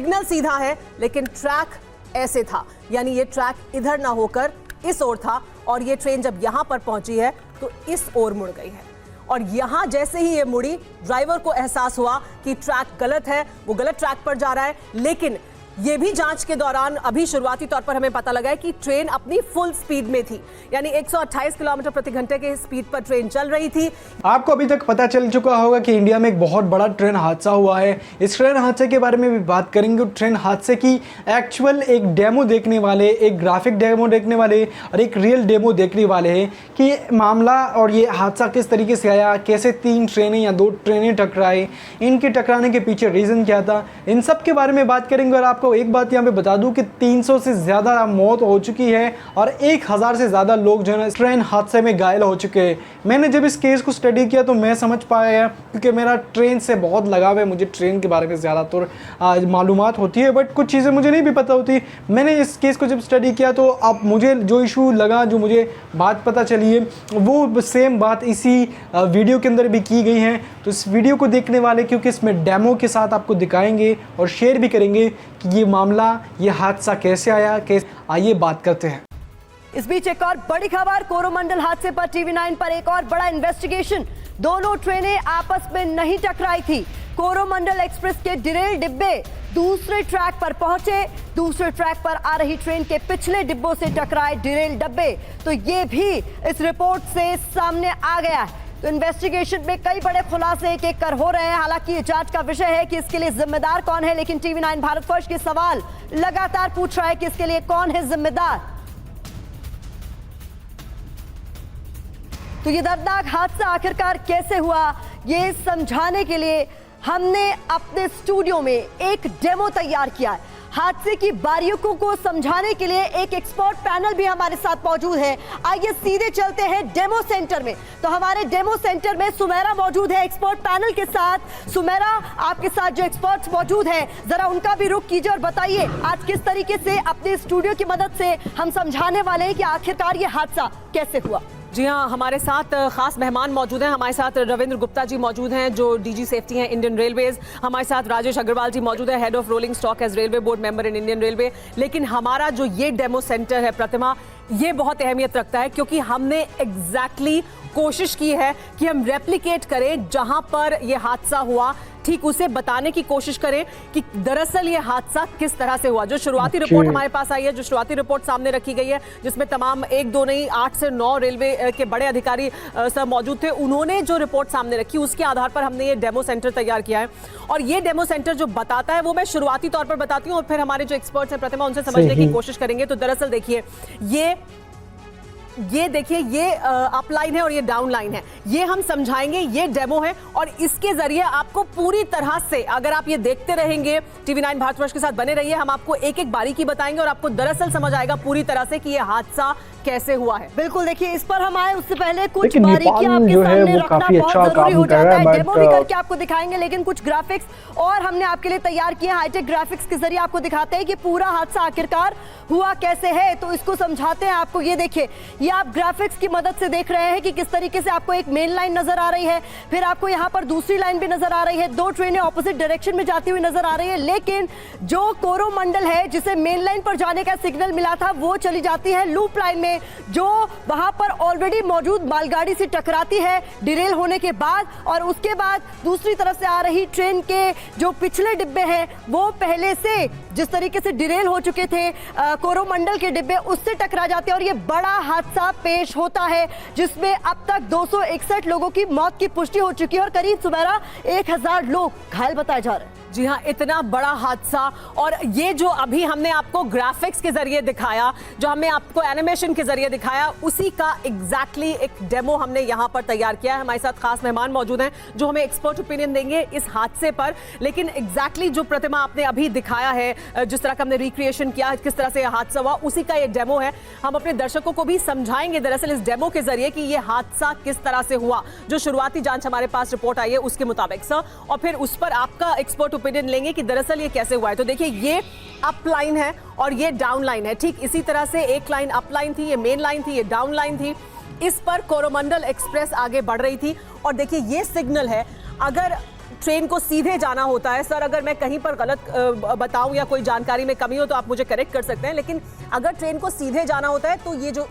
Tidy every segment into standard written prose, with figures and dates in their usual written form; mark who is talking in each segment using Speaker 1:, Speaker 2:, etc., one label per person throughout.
Speaker 1: Signal सीधा है लेकिन ट्रैक ऐसे था, यानी ये ट्रैक इधर ना होकर इस ओर था और ये ट्रेन जब यहां पर पहुंची है तो इस ओर मुड़ गई है। और यहां जैसे ही ये मुड़ी, ड्राइवर को एहसास हुआ कि ट्रैक गलत है, वो गलत ट्रैक पर जा रहा है। लेकिन ये भी जांच के दौरान अभी शुरुआती तौर पर हमें पता लगा है कि ट्रेन अपनी फुल स्पीड में थी, यानी 128 किलोमीटर प्रति घंटे के स्पीड पर ट्रेन चल रही थी।
Speaker 2: आपको अभी तक पता चल चुका होगा कि इंडिया में एक बहुत बड़ा ट्रेन हादसा हुआ है। इस ट्रेन हादसे के बारे में भी बात करेंगे। ट्रेन हादसे की एक्चुअल एक डेमो देखने वाले, एक ग्राफिक डेमो देखने वाले और एक रियल डेमो देखने वाले हैं कि मामला और ये हादसा किस तरीके से आया, कैसे 3 ट्रेनें या 2 ट्रेनें टकराए, इनके टकराने के पीछे रीज़न क्या था, इन सब के बारे में बात करेंगे। और आपको एक बात यहाँ पे बता दूं कि 300 से ज़्यादा मौत हो चुकी है और 1000 से ज़्यादा लोग जो है ट्रेन हादसे में घायल हो चुके हैं। मैंने जब इस केस को स्टडी किया तो मैं समझ पाया, क्योंकि मेरा ट्रेन से बहुत लगाव है, मुझे ट्रेन के बारे में ज़्यादातर मालूमात होती है, बट कुछ चीज़ें मुझे नहीं भी पता होती। मैंने इस केस को जब स्टडी किया तो अब मुझे जो इशू लगा, जो मुझे बात पता चली है, वो सेम बात इसी वीडियो के अंदर भी की गई है। तो इस वीडियो को देखने वाले, क्योंकि इसमें डेमो के साथ आपको दिखाएंगे और शेयर भी करेंगे कि ये मामला, ये हादसा कैसे आया, कैसे, आइए बात करते हैं।
Speaker 3: इस बीच एक और बड़ी खबर, कोरोमंडल हादसे पर टीवी9 पर एक और बड़ा इन्वेस्टिगेशन। दोनों ट्रेनें आपस में नहीं टकराई थी। कोरोमंडल एक्सप्रेस के डिरेल डिब्बे दूसरे ट्रैक पर पहुंचे, दूसरे ट्रैक पर आ रही ट्रेन के पिछले डिब्बों से टकराए डिरेल डब्बे। तो ये भी इस रिपोर्ट से सामने आ गया है। तो इन्वेस्टिगेशन में कई बड़े खुलासे एक एक कर हो रहे हैं। हालांकि ये जांच का विषय है कि इसके लिए जिम्मेदार कौन है, लेकिन टीवी9 भारत फर्स्ट के सवाल लगातार पूछ रहा है कि इसके लिए कौन है जिम्मेदार। तो ये दर्दनाक हादसा आखिरकार कैसे हुआ, ये समझाने के लिए हमने अपने स्टूडियो में एक डेमो तैयार किया है। हादसे की बारीकियों को समझाने के लिए एक एक्सपर्ट पैनल भी हमारे साथ मौजूद है। आइए सीधे चलते हैं डेमो सेंटर में। तो हमारे डेमो सेंटर में सुमेरा मौजूद है एक्सपर्ट पैनल के साथ। सुमेरा, आपके साथ जो एक्सपर्ट्स मौजूद हैं, जरा उनका भी रुख कीजिए और बताइए आज किस तरीके से अपने स्टूडियो की मदद से हम समझाने वाले हैं कि आखिरकार ये हादसा कैसे हुआ।
Speaker 1: जी हाँ, हमारे साथ खास मेहमान मौजूद हैं। हमारे साथ रविंद्र गुप्ता जी मौजूद हैं जो डीजी सेफ्टी हैं इंडियन रेलवेज। हमारे साथ राजेश अग्रवाल जी मौजूद है, head of rolling stock as railway board member in Indian railway. लेकिन हमारा जो ये डेमो सेंटर है प्रतिमा, ये बहुत अहमियत रखता है क्योंकि हमने एग्जैक्टली कोशिश की है कि हम रेप्लिकेट करें जहां पर ये हादसा हुआ, ठीक उसे बताने की कोशिश करें कि दरअसल ये हादसा किस तरह से हुआ। जो शुरुआती रिपोर्ट हमारे पास आई है, जो शुरुआती रिपोर्ट सामने रखी गई है, जिसमें तमाम 1-2 नहीं 8 से 9 रेलवे के बड़े अधिकारी सब मौजूद थे, उन्होंने जो रिपोर्ट सामने रखी उसके आधार पर हमने ये डेमो सेंटर तैयार किया है। और ये डेमो सेंटर जो बताता है वो मैं शुरुआती तौर पर बताती हूँ और फिर हमारे जो एक्सपर्ट्स हैं प्रतिमा, उनसे समझने की कोशिश करेंगे। तो दरअसल देखिए, ये देखिए, ये अप लाइन है और ये डाउन लाइन है, ये हम समझाएंगे। ये डेमो है और इसके जरिए आपको पूरी तरह से, अगर आप ये देखते रहेंगे, टीवी9 भारतवर्ष के साथ बने रहिए, हम आपको एक एक बारीकी बताएंगे और आपको दरअसल समझ आएगा पूरी तरह से कि ये हादसा कैसे हुआ है।
Speaker 3: बिल्कुल, देखिए इस पर हम आए उससे पहले कुछ बारीकियां आपके सामने रखना बहुत जरूरी हो जाता है। डेमो भी करके आपको दिखाएंगे, लेकिन कुछ ग्राफिक्स और हमने आपके लिए तैयार किए हैं। हाईटेक ग्राफिक्स के जरिए आपको दिखाते हैं कि पूरा हादसा आखिरकार हुआ कैसे है। तो इसको समझाते हैं आपको। ये देखिए, ये आप ग्राफिक्स की मदद से देख रहे हैं कि किस तरीके से आपको एक मेन लाइन नजर आ रही है, फिर आपको यहाँ पर दूसरी लाइन भी नजर आ रही है, 2 ट्रेनें ऑपोजिट डायरेक्शन में जाती हुई नजर आ रही है। लेकिन जो कोरोमंडल है, जिसे मेन लाइन पर जाने का सिग्नल मिला था, वो चली जाती है लूप लाइन में, जो वहां पर ऑलरेडी मौजूद मालगाड़ी से टकराती है डिरेल होने के बाद। और उसके बाद दूसरी तरफ से आ रही ट्रेन के जो पिछले डिब्बे हैं, वो पहले से जिस तरीके से डिरेल हो चुके थे कोरोमंडल के डिब्बे, उससे टकरा जाते हैं और ये बड़ा हादसा पेश होता है, जिसमें अब तक 261 लोगों की मौत की पुष्टि हो चुकी है और करीब सुमेरा 1000 लोग घायल बताए जा रहे हैं।
Speaker 1: जी हाँ, इतना बड़ा हादसा। और ये जो अभी हमने आपको ग्राफिक्स के जरिए दिखाया, जो हमने आपको एनिमेशन के जरिए दिखाया, उसी का एग्जैक्टली एक डेमो हमने यहाँ पर तैयार किया है। हमारे साथ खास मेहमान मौजूद हैं जो हमें एक्सपर्ट ओपिनियन देंगे इस हादसे पर। लेकिन एग्जैक्टली जो प्रतिमा आपने अभी दिखाया है, जिस तरह का हमने रिक्रिएशन किया, किस तरह से यह हादसा हुआ, उसी का ये डेमो है। हम अपने दर्शकों को भी समझाएंगे दरअसल इस डेमो के जरिए कि यह हादसा किस तरह से हुआ, जो शुरुआती जांच हमारे पास रिपोर्ट आई है उसके मुताबिक सर, और फिर उस पर आपका एक्सपर्ट ओपिनियन लेंगे कि दरअसल ये कैसे हुआ है। तो देखिए, ये अप लाइन है और ये डाउन लाइन है। ठीक इसी तरह से एक लाइन अप लाइन थी, ये मेन लाइन थी, ये डाउन लाइन थी। इस पर कोरोमंडल एक्सप्रेस आगे बढ़ रही थी और देखिए ये सिग्नल है। अगर ट्रेन को सीधे जाना होता है। सर अगर मैं कहीं पर गलत बताऊं या कोई जानकारी में कमी हो तो आप मुझे करेक्ट कर सकते हैं, लेकिन अगर ट्रेन को सीधे जाना होता है तो ये जो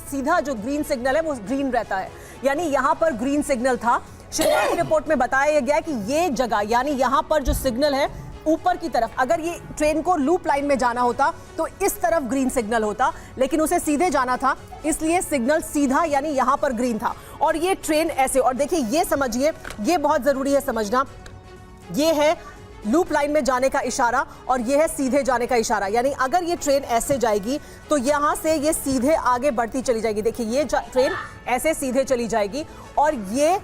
Speaker 1: सीधा जो ग्रीन सिग्नल है वो ग्रीन रहता है, यानी यहाँ पर ग्रीन सिग्नल था। शुरुआती रिपोर्ट में बताया गया है कि ये जगह यानी यहाँ पर जो सिग्नल है ऊपर की तरफ, अगर ये ट्रेन को लूप लाइन में जाना होता तो इस तरफ ग्रीन सिग्नल होता, लेकिन उसे सीधे जाना था इसलिए सिग्नल सीधा यानी यहाँ पर ग्रीन था। और ये ट्रेन ऐसे, और देखिए ये समझिए, ये बहुत जरूरी है समझना, ये है लूप लाइन में जाने का इशारा और ये है सीधे जाने का इशारा। यानी अगर ये ट्रेन ऐसे जाएगी तो यहाँ से ये सीधे आगे बढ़ती चली जाएगी। देखिए ये ट्रेन ऐसे सीधे चली जाएगी और ये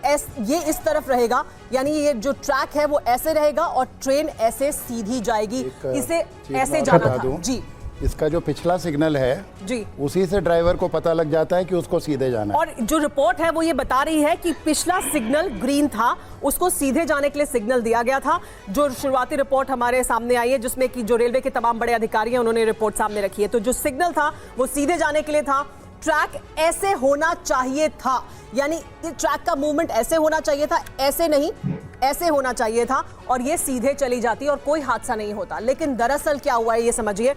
Speaker 1: इस तरफ रहेगा, यानी ये जो ट्रैक है वो ऐसे रहेगा और ट्रेन ऐसे सीधी जाएगी। इसे ऐसे जाना था जी।
Speaker 4: इसका जो पिछला सिग्नल है
Speaker 1: जी,
Speaker 4: उसी से ड्राइवर को पता लग जाता है कि उसको सीधे जाना है।
Speaker 1: और जो रिपोर्ट है वो ये बता रही है कि पिछला सिग्नल ग्रीन था, उसको सीधे जाने के लिए सिग्नल दिया गया था। जो शुरुआती रिपोर्ट हमारे सामने आई है जिसमें कि जो रेलवे के तमाम बड़े अधिकारी हैं उन्होंने रिपोर्ट सामने रखी है, तो जो सिग्नल था वो सीधे जाने के लिए था। ट्रैक ऐसे होना चाहिए था, यानी ट्रैक का मूवमेंट ऐसे होना चाहिए था, ऐसे नहीं, ऐसे होना चाहिए था और ये सीधे चली जाती और कोई हादसा नहीं होता। लेकिन दरअसल क्या हुआ है ये समझिए,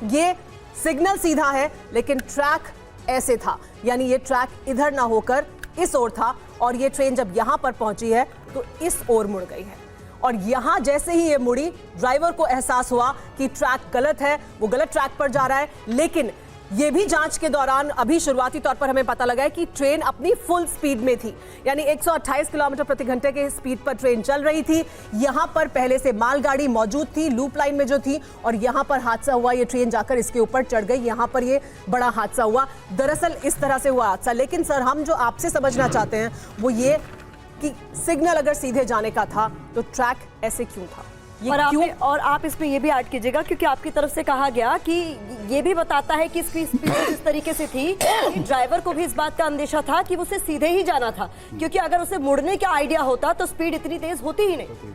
Speaker 1: ये सिग्नल सीधा है लेकिन ट्रैक ऐसे था, यानी ये ट्रैक इधर ना होकर इस ओर था और ये ट्रेन जब यहां पर पहुंची है तो इस ओर मुड़ गई है। और यहां जैसे ही ये मुड़ी, ड्राइवर को एहसास हुआ कि ट्रैक गलत है, वो गलत ट्रैक पर जा रहा है। लेकिन ये भी जांच के दौरान अभी शुरुआती तौर पर हमें पता लगा है कि ट्रेन अपनी फुल स्पीड में थी, यानी 128 किलोमीटर प्रति घंटे के स्पीड पर ट्रेन चल रही थी। यहां पर पहले से मालगाड़ी मौजूद थी लूप लाइन में जो थी, और यहां पर हादसा हुआ, ये ट्रेन जाकर इसके ऊपर चढ़ गई, यहां पर ये बड़ा हादसा हुआ। दरअसल इस तरह से हुआ हादसा। लेकिन सर हम जो आपसे समझना चाहते हैं वो ये कि सिग्नल अगर सीधे जाने का था तो ट्रैक ऐसे क्यों था,
Speaker 3: और आप इसमें ये भी ऐड कीजिएगा क्योंकि आपकी तरफ से कहा गया कि ये भी बताता है कि इसकी स्पीड इस तरीके से थी कि ड्राइवर को भी इस बात का अंदेशा था कि उसे सीधे ही जाना था, क्योंकि अगर उसे मुड़ने का आइडिया होता तो स्पीड इतनी तेज होती ही नहीं।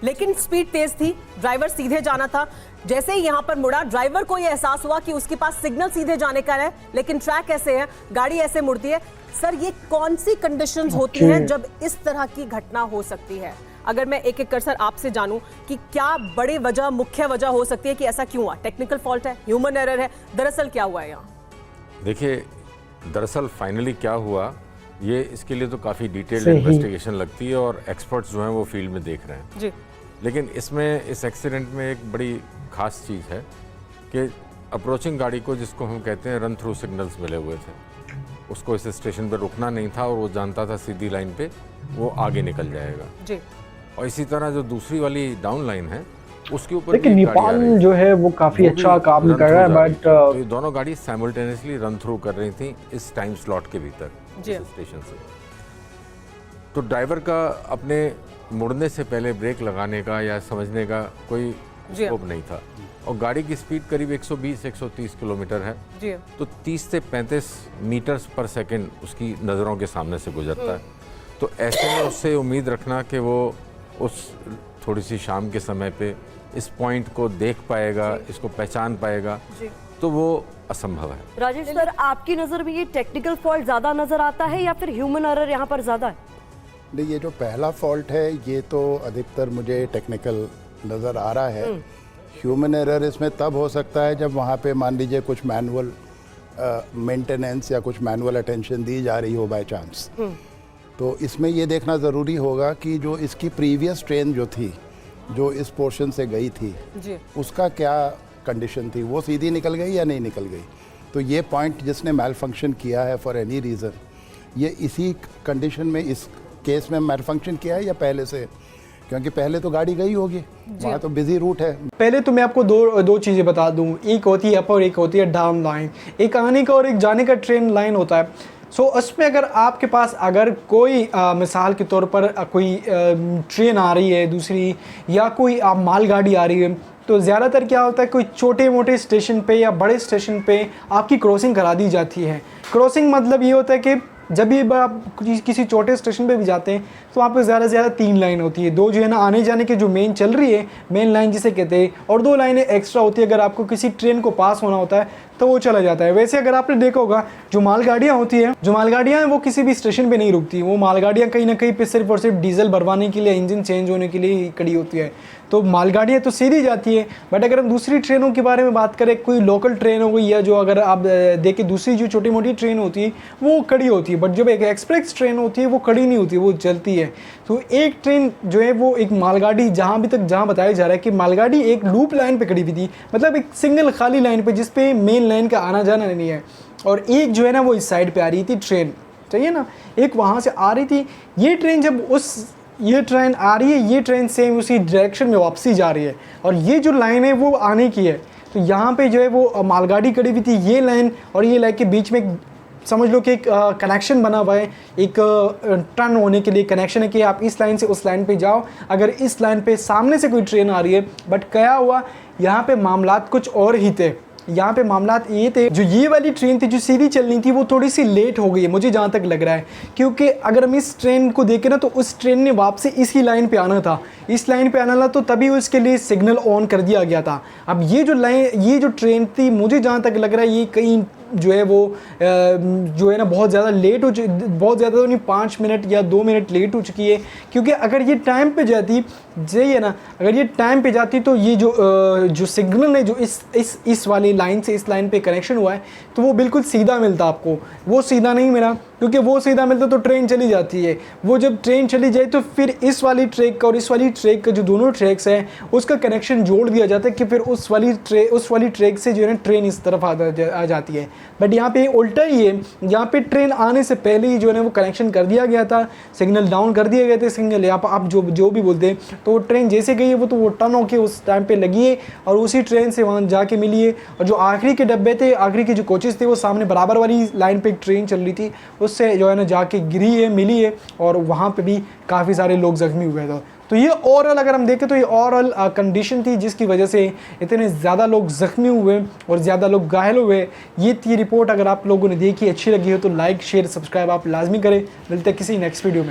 Speaker 1: लेकिन स्पीड तेज थी, ड्राइवर सीधे जाना था। जैसे ही यहां पर मुड़ा, ड्राइवर को यह एहसास हुआ कि उसके पास सिग्नल सीधे जाने का है लेकिन ट्रैक ऐसे है, गाड़ी ऐसे मुड़ती है। सर ये कौन सी कंडीशंस होती हैं जब इस तरह की घटना हो सकती है? अगर मैं एक एक कर सर आपसे जानूं कि क्या बड़ी वजह, मुख्य वजह हो सकती है कि ऐसा क्यों हुआ? टेक्निकल फॉल्ट है, ह्यूमन एरर है, दरअसल क्या हुआ है यहाँ?
Speaker 5: देखिए दरअसल फाइनली क्या हुआ, ये इसके लिए तो काफ़ी डिटेल्ड इन्वेस्टिगेशन लगती है और एक्सपर्ट्स जो हैं वो फील्ड में देख रहे हैं जी। लेकिन इसमें इस एक्सीडेंट में एक बड़ी खास चीज़ है कि अप्रोचिंग गाड़ी को, जिसको हम कहते हैं रन थ्रू सिग्नल्स मिले हुए थे, उसको इस स्टेशन पर रुकना नहीं था और वो जानता था सीधी लाइन पे वो आगे निकल जाएगा जी। और इसी तरह जो दूसरी वाली डाउन लाइन है उसके ऊपर
Speaker 2: लेकिन नेपाल जो है वो काफी अच्छा काम कर रहा है, बट
Speaker 5: तो ये दोनों गाड़ी साइमल्टेनियसली रन थ्रू कर रही थी इस टाइम स्लॉट के भीतर स्टेशन से। तो ड्राइवर का अपने मुड़ने से पहले ब्रेक लगाने का या समझने का कोई स्कोप नहीं था, और गाड़ी की स्पीड करीब 120-130 किलोमीटर है जी। तो 30 से 35 मीटर्स पर सेकंड उसकी नज़रों के सामने से गुजरता है। तो ऐसे में उससे उम्मीद रखना कि वो उस थोड़ी सी शाम के समय पे इस पॉइंट को देख पाएगा, इसको पहचान पाएगा, तो वो असंभव है।
Speaker 3: राजेश सर, आपकी नज़र में ये टेक्निकल फॉल्ट ज़्यादा नज़र आता है या फिर ह्यूमन एरर यहाँ पर ज़्यादा है?
Speaker 4: नहीं, ये जो पहला फॉल्ट है ये तो अधिकतर मुझे टेक्निकल नज़र आ रहा है। ह्यूमन एरर इसमें तब हो सकता है जब वहाँ पे मान लीजिए कुछ मैनुअल मेंटेनेंस या कुछ मैनुअल अटेंशन दी जा रही हो बाय चांस। तो इसमें ये देखना ज़रूरी होगा कि जो इसकी प्रीवियस ट्रेन जो थी, जो इस पोर्शन से गई थी जी, उसका क्या कंडीशन थी, वो सीधी निकल गई या नहीं निकल गई। तो ये पॉइंट जिसने मैल फंक्शन किया है फॉर एनी रीज़न, ये इसी कंडीशन में इस केस में मैल फंक्शन किया है या पहले से, क्योंकि पहले तो गाड़ी गई होगी, वहाँ तो बिजी रूट है।
Speaker 2: पहले तो मैं आपको दो चीज़ें बता दूं, एक होती है अप और एक होती है डाउन लाइन। एक आने का और एक जाने का ट्रेन लाइन होता है। सो उसमें अगर आपके पास अगर कोई मिसाल के तौर पर कोई ट्रेन आ रही है दूसरी, या कोई मालगाड़ी आ रही है, तो ज़्यादातर क्या होता है, कोई छोटे मोटे स्टेशन पे या बड़े स्टेशन पे आपकी क्रॉसिंग करा दी जाती है। क्रॉसिंग मतलब ये होता है कि जब भी आप किसी छोटे स्टेशन पे भी जाते हैं तो वहाँ पे ज़्यादा से ज़्यादा 3 लाइन होती है। 2 जो है ना आने जाने के जो मेन लाइन जिसे कहते हैं, और 2 लाइनें एक्स्ट्रा होती है अगर आपको किसी ट्रेन को पास होना होता है तो वो चला जाता है। वैसे अगर आपने देखा होगा जो मालगाड़ियाँ होती हैं, जो मालगाड़ियाँ हैं वो किसी भी स्टेशन पे नहीं रुकती। वो मालगाड़ियाँ कहीं ना कहीं पे सिर्फ और सिर्फ डीजल भरवाने के लिए, इंजन चेंज होने के लिए ही खड़ी होती है। तो मालगाड़ियाँ तो सीधी जाती है। बट अगर हम दूसरी ट्रेनों के बारे में बात करें, कोई लोकल ट्रेन हो गई या जो अगर आप देखें दूसरी जो छोटी मोटी ट्रेन होती है वो खड़ी होती है। बट जब एक एक्सप्रेस ट्रेन होती है वो खड़ी नहीं होती, वो चलती है। तो एक ट्रेन जो है वो एक मालगाड़ी, जहाँ बताया जा रहा है कि मालगाड़ी एक लूप लाइन पे खड़ी हुई थी, मतलब एक सिंगल खाली लाइन पे जिसपे मेन लाइन का आना जाना नहीं है। और एक जो है ना वो इस साइड पे आ रही थी ट्रेन, चाहिए ना, एक वहाँ से आ रही थी। ये ट्रेन आ रही है, ये ट्रेन सेम उसी डायरेक्शन में वापसी जा रही है और ये जो लाइन है वो आने की है। तो यहाँ पे जो है वो मालगाड़ी खड़ी हुई थी, ये लाइन और ये लाइन के बीच में समझ लो कि एक कनेक्शन बना हुआ है, एक टर्न होने के लिए कनेक्शन है कि आप इस लाइन से उस लाइन पे जाओ। अगर इस लाइन पे सामने से कोई ट्रेन आ रही है, बट क्या हुआ यहाँ पे मामलात कुछ और ही थे। यहाँ पे मामलात ये थे, जो ये वाली ट्रेन थी जो सीधी चलनी थी वो थोड़ी सी लेट हो गई है, मुझे जहाँ तक लग रहा है। क्योंकि अगर हम इस ट्रेन को देखें ना तो उस ट्रेन ने वापसी इसी लाइन पे आना था, इस लाइन पे आना था, तो तभी उसके लिए सिग्नल ऑन कर दिया गया था। अब ये जो ट्रेन थी, मुझे जहाँ तक लग रहा है ये कहीं जो है वो जो है ना बहुत ज़्यादा लेट हो चुकी, बहुत ज़्यादा तो नहीं, 5 मिनट या 2 मिनट लेट हो चुकी है। क्योंकि अगर ये टाइम पे जाती, सही है ना, अगर ये टाइम पे जाती तो ये जो सिग्नल है जो इस वाली लाइन से इस लाइन पे कनेक्शन हुआ है तो वो बिल्कुल सीधा मिलता आपको। वो सीधा नहीं मिला, क्योंकि वो सीधा मिलता तो ट्रेन चली जाती है। वो जब ट्रेन चली जाए तो फिर इस वाली ट्रैक का और इस वाली ट्रैक का जो दोनों ट्रैक्स हैं उसका कनेक्शन जोड़ दिया जाता है कि फिर उस वाली ट्रैक से जो है ना ट्रेन इस तरफ आ जाती है। बट यहाँ पे उल्टा ही है, यहाँ पे ट्रेन आने से पहले ही जो है ना वो कनेक्शन कर दिया गया था, सिग्नल डाउन कर दिए गए थे, सिग्नल यहाँ पर आप जो भी बोलते हैं। तो वो ट्रेन जैसे गई है वो तो वो टर्न होके उस टाइम पे लगी है और उसी ट्रेन से वहाँ जाके मिली है। और जो आखिरी के डब्बे थे, आखिरी के जो कोचेस थे, वो सामने बराबर वाली लाइन पे एक ट्रेन चल रही थी, उससे जो है ना जाके गिरी है, मिली है और वहाँ पे भी काफ़ी सारे लोग ज़ख्मी हुए थे। तो ये ओवरऑल अगर हम देखें तो ये ओवरऑल कंडीशन थी जिसकी वजह से इतने ज़्यादा लोग ज़ख्मी हुए और ज़्यादा लोग घायल हुए। ये थी रिपोर्ट। अगर आप लोगों ने देखी, अच्छी लगी हो तो लाइक शेयर सब्सक्राइब आप लाजमी करें। मिलते हैं किसी नेक्स्ट वीडियो में।